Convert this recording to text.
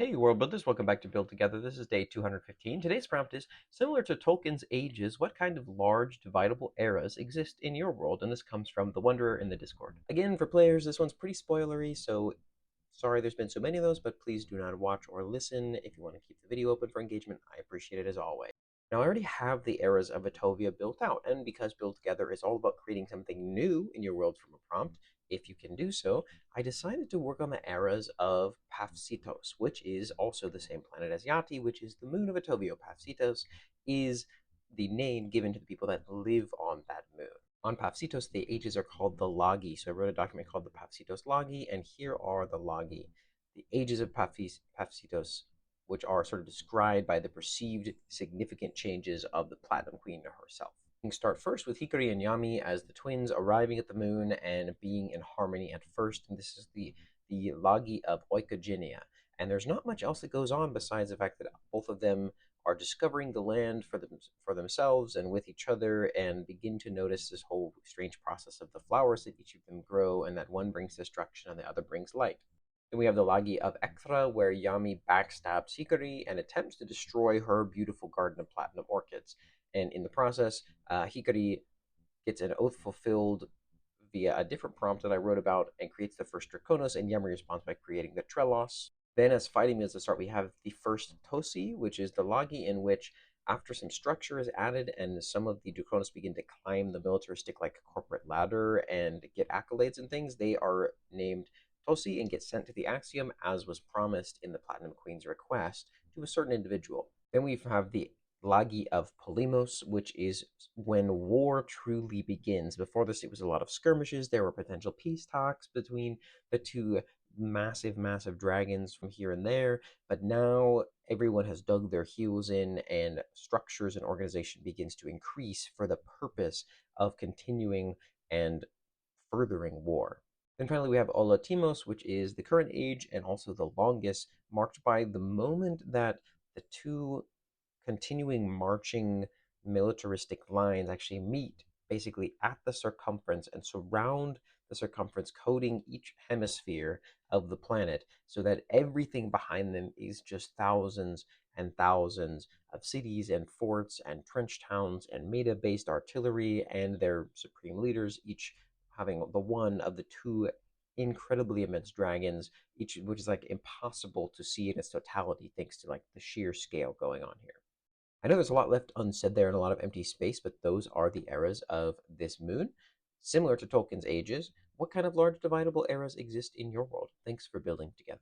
Hey world builders, welcome back to Build Together. This is day 215. Today's prompt is similar to Tolkien's Ages, what kind of large dividable eras exist in your world? And this comes from the Wanderer in the Discord. Again, for players, this one's pretty spoilery, so sorry there's been so many of those, but please do not watch or listen. If you want to keep the video open for engagement, I appreciate it as always. Now, I already have the eras of Attovia built out, and because Build Together is all about creating something new in your world from a prompt, if you can do so, I decided to work on the eras of Pafsitos, which is also the same planet as Yati, which is the moon of Attovia. Pafsitos is the name given to the people that live on that moon. On Pafsitos, the ages are called the Lagi. So I wrote a document called the Pafsitos Lagi, and here are the Lagi. The ages of Pafsitos, which are sort of described by the perceived significant changes of the Platinum Queen herself. We can start first with Hikari and Yami as the twins arriving at the moon and being in harmony at first. And this is the Lagi of Oikogenia. And there's not much else that goes on besides the fact that both of them are discovering the land for themselves and with each other, and begin to notice this whole strange process of the flowers that each of them grow, and that one brings destruction and the other brings light. Then we have the Lagi of Ekthra, where Yami backstabs Hikari and attempts to destroy her beautiful garden of platinum orchids. And in the process, Hikari gets an oath fulfilled via a different prompt that I wrote about and creates the first Draconos, and Yami responds by creating the Trelos. Then, as fighting meals to start, we have the first Tosi, which is the Lagi in which, after some structure is added and some of the Draconos begin to climb the militaristic like corporate ladder and get accolades and things, they are named Tosi and get sent to the Axiom as was promised in the Platinum Queen's request to a certain individual. Then we have the Lagi of Polymos, which is when war truly begins. Before this, it was a lot of skirmishes. There were potential peace talks between the two massive dragons from here and there, but now everyone has dug their heels in and structures and organization begins to increase for the purpose of continuing and furthering war. Then finally we have Olatimos, which is the current age and also the longest, marked by the moment that the two continuing marching militaristic lines actually meet basically at the circumference and surround the circumference, coating each hemisphere of the planet so that everything behind them is just thousands and thousands of cities and forts and trench towns and meta-based artillery and their supreme leaders, each having the one of the two incredibly immense dragons, each which is like impossible to see in its totality thanks to like the sheer scale going on here. I know there's a lot left unsaid there and a lot of empty space, but those are the eras of this moon. Similar to Tolkien's Ages, what kind of large dividable eras exist in your world? Thanks for building together.